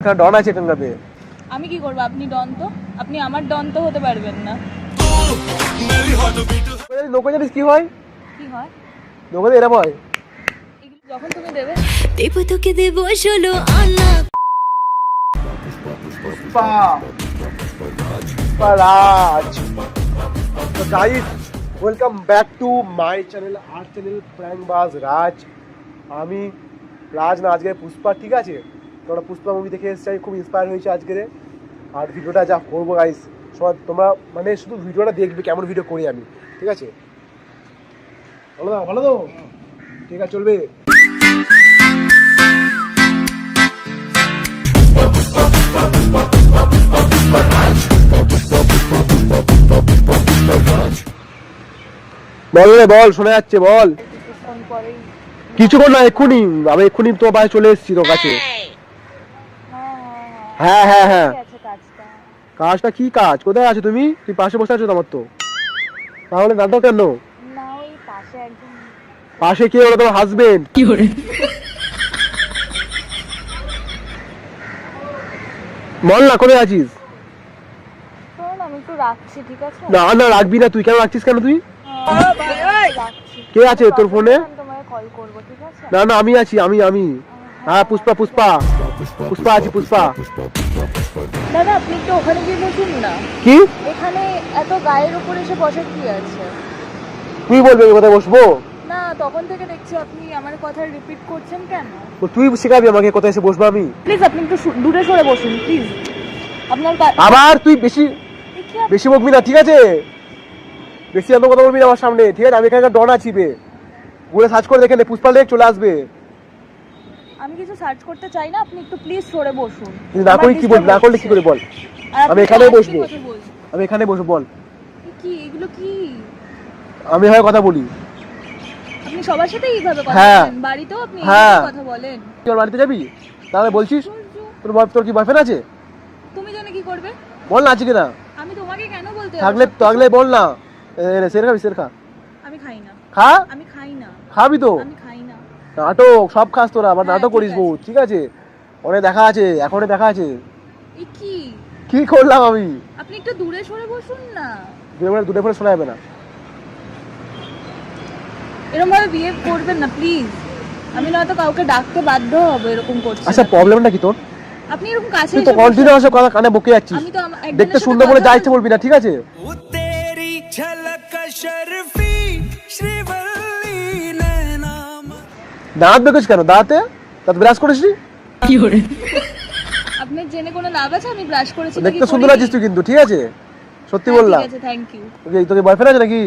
এখানে ডন আছে এখানকার। আমি কি করব? আপনি ডন তো, আপনি আমার ডন তো হতে পারবেন না। নৌকা জানিস কি হয়? কি হয়? নৌকাতে এরম হয়, যখন তুমি দেবে দেব তোকে দেব ষোলো আনা। রাজ। তো guys, welcome back to my channel, আর চ্যানেল প্র্যাঙ্কবাজ রাজ। আমি রাজ না, আজকে পুষ্পা, ঠিক আছে? তোমরা পুষ্পা মুভি দেখে এসেছি, খুব ইন্সপায়ার হয়েছে আজকে। আর ভিডিওটা যা করবো গাইস, সবাই তোমরা মানে শুধু ভিডিওটা দেখবে কেমন ভিডিও করি আমি, ঠিক আছে? ভালো তো, ভালো তো, ঠিক আছে, চলবে। বল রে, বল, শোনা যাচ্ছে, বল। ফোন করেই। কিছুক্ষণ না, এক্ষুনি, আমি এক্ষুনি তোমার বাড়ি চলে এসেছি তোর কাছে। হ্যাঁ হ্যাঁ হ্যাঁ। কাজটা কি কাজ? কোথায় আছো তুমি? তুই পাশে বসে আছো তো আমার তো, তাহলে নাটক কেন? না, ওই পাশে একজন। পাশে কে? ওরা তোমার হাজবেন্ড। কি করে? বল না, কোথায় আছিস? শোন, আমি একটু রাখছি, ঠিক আছে? না না, রাখবি না। তুই কেন রাখছিস? কেন তুই? রাখছি। কে আছে তোর ফোনে? আমি তোমায় কল করব, ঠিক আছে? না না, আমি আছি, আমি। হ্যাঁ, পুষ্পা পুষ্পা পুষ্পা আছি, পুষ্পা। দাদা, আপনি একটু ওখানে গিয়ে বসুন না। কি? এখানে এত গায়ের উপর এসে বসার কি আছে? তুই বলবি আমি কোথায় বসবো? না, তখন থেকে দেখছি আপনি আমার কথা রিপিট করছেন কেন? তো তুই শেখাবি আমাকে কোথায় এসে বসবো আমি? প্লিজ আপনি একটু দূরে সরে বসুন, প্লিজ। আপনার আবার তুই বেশি বকবি না, ঠিক আছে? বেশি এত কথা বলবি না আমার সামনে, ঠিক আছে? আমি এখানে ডন আছি বে, গুগলে সার্চ করে দেখে নে, পুষ্পা লেখ চলে আসবে। আমি কিছু সার্চ করতে চাই না, আপনি একটু প্লিজ সরে বসুন। না করি কি বল, না করলে কি করে বল? আমি এখানেই বসবো, আমি এখানে বসবো, বল। কি এগুলো? কি আমি হয় কথা বলি? আপনি সবার সাথে এইভাবে কথা হ্যাঁ। বলেন? বাড়িতেও আপনি হ্যাঁ। এইভাবে কথা বলেন? তুই ওর বাড়িতে যাবি? তাহলে বলছিস তোর কি বয়ফ্রেন্ড আছে? তুমি জানে কি করবে? বল না, আছে কিনা? আমি তোমাকে কেন বলতে যাব? থাকলে বল না। সের খাবি? সের খা। আমি খাই না। খা। আমি খাই না। খাবি তো? আমি খাই না। নাটক সব খাস তোরা, আবার হ্যাঁ, নাটক করিস ঠিক বউ, আছে। ঠিক আছে? অনেক দেখা আছে, এখনই দেখা আছে। এই কি? কি করলাম আমি? আপনি একটু দূরে সরে বসুন না। দূরে ফোনে শোনা যাবে না। এরকম ভাবে বিহেভ করবেন না প্লিজ। আমি নয়তো কাউকে ডাকতে বাধ্য হব এরকম করছেন। আচ্ছা, প্রবলেমটা কি তোর? আপনি এরকম কাছে তুই এসে তো কন্টিনিউয়াস কথা কানে বকে যাচ্ছিস। আমি তো একজনের দেখতে সাথে সুন্দর বলে কথা যা ইচ্ছে বলবি না, ঠিক আছে? দাঁত বেঁকেছ কেন? দাঁতে ব্রাশ করিস নি? কি করে? আপনার জেনে কোনো লাভ আছে? আমি ব্রাশ করেছি নাকি? দেখতে সুন্দর আছিস তুই কিন্তু, ঠিক আছে? সত্যি বললাম। ঠিক আছে, থ্যাংক ইউ। তোর বয়ফ্রেন্ড আছে নাকি?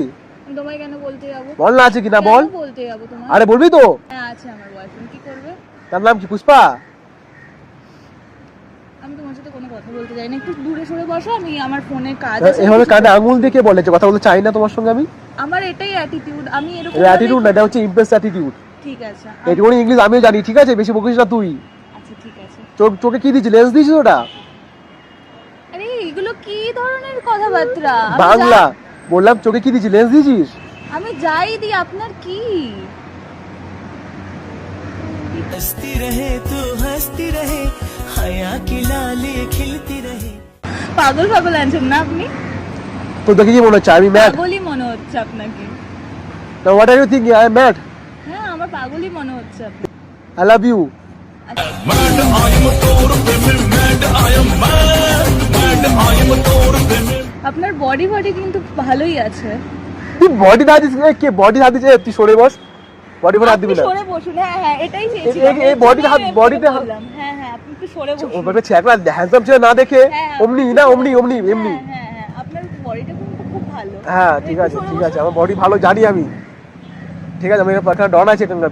আমি তোমায় কেন বলতে যাব? বল না, আছে কি না বল। কেন বলতে যাব তোমায়? আরে বলবি তো। হ্যাঁ, আছে আমার বয়ফ্রেন্ড। কি করবে? তার নাম কি? পুষ্পা। আমি তোমার সাথে কোনো কথা বলতে চাই না, একটু দূরে সরে বসো। আমি আমার ফোনে কাজ আছে। এভাবে কানে আঙুল দিয়ে কে বলে যে কথা বলতে চাই না তোমার সঙ্গে আমি? আমার এটাই অ্যাটিটিউড। আমি এরকম অ্যাটিটিউড না, এটা হচ্ছে ইমপ্রেস অ্যাটিটিউড। ঠিক আছে। এটুকুনি ইংলিশ আমিও জানি, ঠিক আছে? বেশি বকিস না তুই। আচ্ছা, ঠিক আছে। চোখে কি দিয়েছিস? লেন্স দিয়েছিস ওটা? আরে এগুলো কি ধরনের কথাবার্তা? বাংলা বললাম, চোখে কি দিয়েছিস? লেন্স দিয়েছিস? আমি যাই দিই, আপনার কি? हंसती रहे तू हंसती रहे हया की लाली खिलती रहे। পাগল আছেন না আপনি? তো দেখে কি মনে হচ্ছে আমি ম্যাড? পাগলই মনে হচ্ছে আপনাকে। না, what are you thinking? I am mad? হ্যাঁ, আমার পাগলই মনে হচ্ছে আপনি। I love you. আপনার বডি কিন্তু ভালোই আছে। তুই বডি হাত দিস? কে বডি হাত দিছে? তুই সরে বস, বডি ফোন হাত দিবি না। আপনি সরে বসুন। হ্যাঁ, এটাই চেয়েছি। এই বডি হাত, বডিতে হাত। হ্যাঁ, আপনি একটু সরে বসুন। ওভাবে ছেকলা হ্যান্ডসাম ছেলে না দেখে হ্যাঁ, অমনি না, এমনি। হ্যাঁ, আপনার বডিটা কিন্তু খুব ভালো। হ্যাঁ, ঠিক আছে, আমার বডি ভালো জানি আমি, ঠিক আছে? আমি এখানে ডন আছে এখানকার।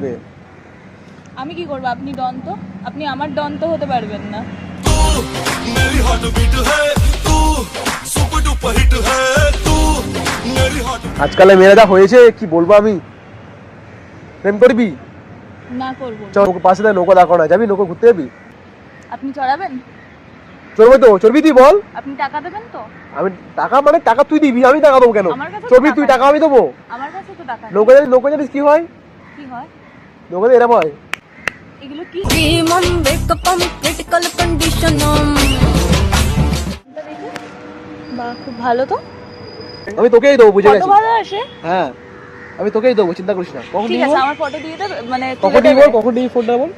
আমি কি করব? আপনি ডন তো, আপনি আমার ডন তো হতে পারবেন না। আজকাল মেয়েরা যা হয়েছে কি বলবো আমি। প্রেম করবি? না করব। চল পাশে থেকে নৌকা দাঁড় করা, যাবি? নৌকা ঘুরতে যাবি? আপনি চড়াবেন? চলবে তো, চলবি তুই বল। আপনি টাকা দেবেন তো? আমি টাকা মানে টাকা তুই দিবি, আমি টাকা দেবো কেন? আমার কাছে তো চলবি টাকা তুই, নেই। টাকা আমি দেবো। আমার কাছে তো টাকা নেই। নৌকা জানিস কি হয়? কি হয়? নৌকাতে এরম হয়। এগুলো কি? প্রিমিয়াম মেকআপ ক্রিটিক্যাল কন্ডিশন এটা দেখি। বাহ, খুব ভালো তো। আমি তোকেই দেবো, বুঝে কত গেছি। ভালো আসে। হ্যাঁ, আমি তোকেই দেবো, চিন্তা করিস না। কখন ঠিক দিবি আছে, বল? আমার ফটো দিয়ে দেবে, মানে কখন তুলে দিবি দেবে? বল? কখন দিবি ফোনটা বল?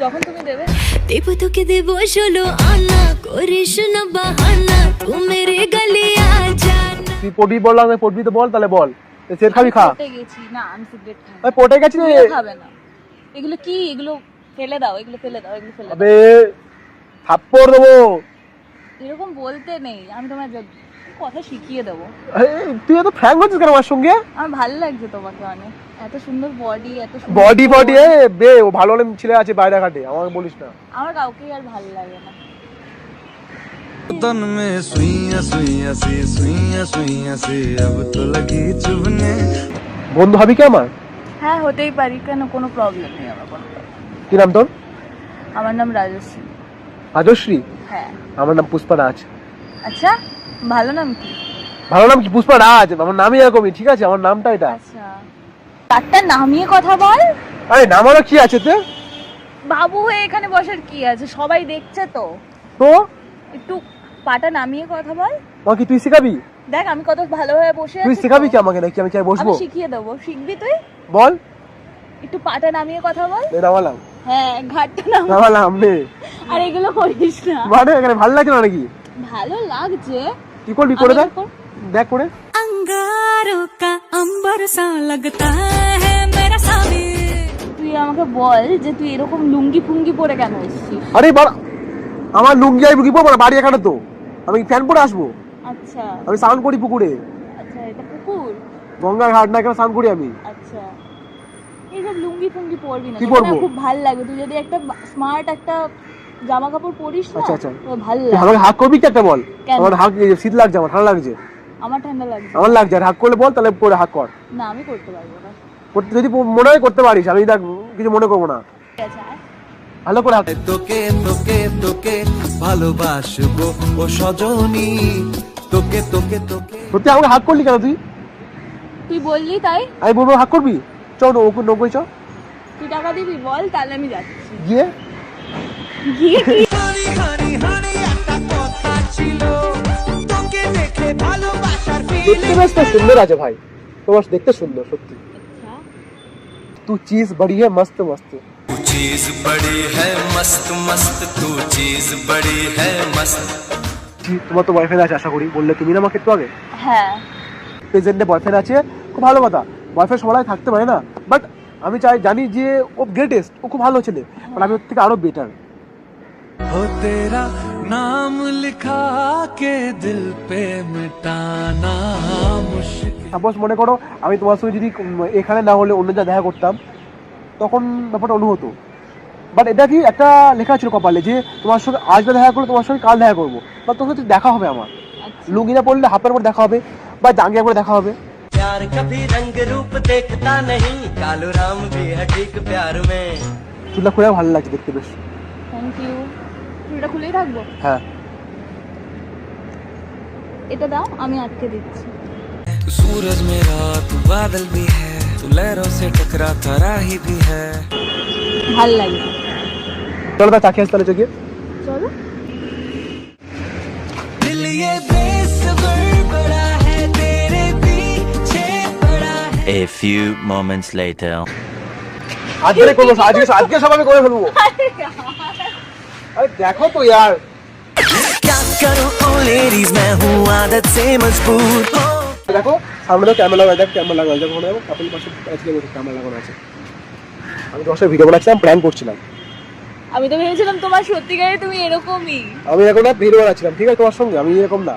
যখন তুমি দেবে। দেব তোকে দেব 16 আনা করিস না বাহানা তু মেরে গলি আ জানা তুই পড়বি বললাম, আমি পড়বি তো বল, তাহলে বল। সিগারেট খাবি খা। পটে গেছি না, আমি সিগারেট খাই না। আমি পড়ে গেছি রে। তুমিও খাবে না। এগুলো কি? এগুলো ফেলে দাও, এগুলো ফেলে দাও, এগুলো ফেলে দাও। আবে থাপ্পড় দেবো। এরকম বলতে নেই, আমি তোমার কথা শিখিয়ে দেবো। তুই এত ফ্র্যাঙ্ক হচ্ছিস কেন আমার সঙ্গে? আমার ভালো লাগছে তোমাকে অনেক, এত সুন্দর বডি, এত সুন্দর বডি টোন। বডি বে, ও ভালো হলে ছেলে আছে বাইরে ঘাটে, আমাকে বলিস না। আমার কাউকেই আর ভালো লাগে না। तन में सुइयां सुइयां सी सुइयां सुइयां सी अब तो लगी चुभने বন্ধু হবি কি আমার? হ্যাঁ, হতেই পারি, কেন? কোনো প্রবলেম নেই আমার কোনো problem। কি নাম তোর? আমার নাম রাজশ্রী। রাজশ্রী? হ্যাঁ। আমার নাম পুষ্পা রাজ। আচ্ছা, ভালো নাম কি? ভালো নাম কি? পুষ্পা রাজ, আমার নামই এরকমই, ঠিক আছে? আমার নামটা এটা। আচ্ছা, তারটা নামিয়ে কথা বল। আরে নামারও কি আছে তে? বাবু হয়ে এখানে বসার কি আছে? সবাই দেখছে তো। তো একটু পাটা নামিয়ে কথা বল। আমাকে তুই শেখাবি? দেখ আমি কত ভালোভাবে বসে তুই আছি। শেখাবি কি আমাকে, নাকি আমি চাই বসবো? আমি শিখিয়ে দেবো, শিখবি তুই? বল। একটু পাটা নামিয়ে কথা বল। এই নামালাম, হ্যাঁ, ঘাটটা নাম। নামালাম নে। আর এগুলো করিস না। মানে এখানে ভালো লাগছে না নাকি? ভালো লাগছে। কি করবি করে আমি দেখ, কি করব? দেখ করে। अंगारों का अंबर सा लगता है मेरा सामी তুই আমাকে বল যে তুই এরকম লুঙ্গি ফুঙ্গি পরে কেন এসেছিস? আরে বাড়া, আমার লুঙ্গি আই বুকি পরবো না, বাড়ি এখানে তো। আমি ফ্যান পরে আসবো? আচ্ছা আমি স্নান করি পুকুরে, আচ্ছা, এটা পুকুর। গঙ্গার ঘাট না, এখানে স্নান করি আমি। আচ্ছা, এইসব লুঙ্গি ফুঙ্গি পরবি না, কি তোকে পরবো? না খুব ভালো লাগবে। তুই যদি একটা স্মার্ট একটা জামা কাপড় পরিস না, আচ্ছা, আচ্ছা। তোর ভালো তুই লাগবে। আমাকে হাক করবি কি একটা বল? কেন? আমার হাক শীত লাগছে, আমার ঠান্ডা লাগছে। আমার ঠান্ডা লাগছে। আমার লাগছে, আর হাক করলে বল, তাহলে করে হাক কর। না, আমি করতে পারবো না। করতে যদি মনে হয় করতে পারিস, আমি দেখ কিছু মনে করবো না। ঠিক আছে, আয়। ভালো করে হাক। তোকে তোকে তোকে ভালোবাসবো ও সজনী তোকে তোকে তোকে সত্যি আমাকে হাক করলি কেন তুই? তুই বললি তাই। আমি বলবো হাক করবি? চল ওকে নব্বই চ তুই টাকা দিবি বল, তাহলে আমি যাচ্ছি। গিয়ে। গিয়ে কি? হানি হানি হানি একটা কথা ছিল তোকে দেখে ভালোবাসার দেখতে ফিলিং বেশ তো সুন্দর আছে ভাই, তোমার দেখতে সুন্দর সত্যি। আচ্ছা, तू चीज बड़ी है मस्त मस्त। तू चीज बड़ी है मस्त मस्त तू चीज बड़ी है मस्त তোমার তো বয়ফ্রেন্ড আছে আশা করি, বললে তুমি না আমাকে একটু আগে। হ্যাঁ। প্রেজেন্টে বয়ফ্রেন্ড আছে, খুব ভালো কথা। বয়ফ্রেন্ড সবাই থাকতে পারে না, বাট আমি জানি যে ও গ্রেটেস্ট, ও খুব ভালো ছেলে, বাট আমি ওর থেকে আরো বেটার। हो तेरा नाम लिखा के दिल पे मिटाना मुश्किल সাপোজ মনে করো আমি তোমার সঙ্গে যদি এখানে না হলে অন্য জায়গায় দেখা করতাম, তখন ব্যাপারটা অনু হতো। বাট এটা কি একটা লেখা ছিল কপালে যে তোমার সঙ্গে আজ না দেখা করলে তোমার সঙ্গে কাল দেখা করবো, বা তোমার সাথে দেখা হবে আমার। আচ্ছা, লুঙ্গি না পড়লে হাফের পর দেখা হবে, বা জাঙ্গিয়া করে দেখা হবে। प्यार कभी रंग रूप देखता नहीं कालू राम भी है ठीक प्यार में চুলটা খুলে ভালো লাগছে দেখতে বেশ। Thank you. চুলটা খুলেই থাকবো? হ্যাঁ, এটা দাও, আমি আটকে দিচ্ছি। तू सूरज मेरा तू बादल भी है तू लहरों से टकराता राही भी है ভাল লাগছে। চলো তাহলে তাকিয়ে আসতে তাহলে চোখে। চলো। दिल ये बेसबर बड़ा है तेरे पीछे पड़ा है A few moments later. আজকে করবো, আজকে সব আমি করে ফেলবো। আরে দেখো তো ইয়ার। क्या करूं ओ लेडीज मैं हूँ आदत से मजबूर हो দেখো সামনে তো ক্যামেরা লাগানো, দেখো ক্যামেরা লাগানো, দেখো দেখো কাপড়ের পাশে আজকে ক্যামেরা লাগানো আছে। আমি তোমার সাথে ভিডিও বানাচ্ছিলাম, প্র্যাঙ্ক করছিলাম। আমি তো ভেবেছিলাম তোমার সত্যিকারে তুমি এরকমই। আমি এখন না ভিডিও বানাচ্ছিলাম, ঠিক আছে? তোমার সঙ্গে আমি এরকম না।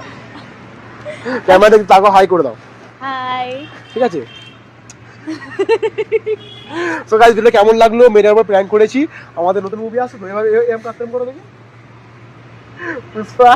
ক্যামেরা দেখে তাকে হাই করে দাও, হাই। ঠিক আছে? সো গাইস, ভিডিও কেমন লাগলো? মেয়েটার উপর প্র্যাঙ্ক করেছি, আমাদের নতুন মুভি আসছে তো, এভাবে এম কাস্টম করে দেখি পুষ্পা।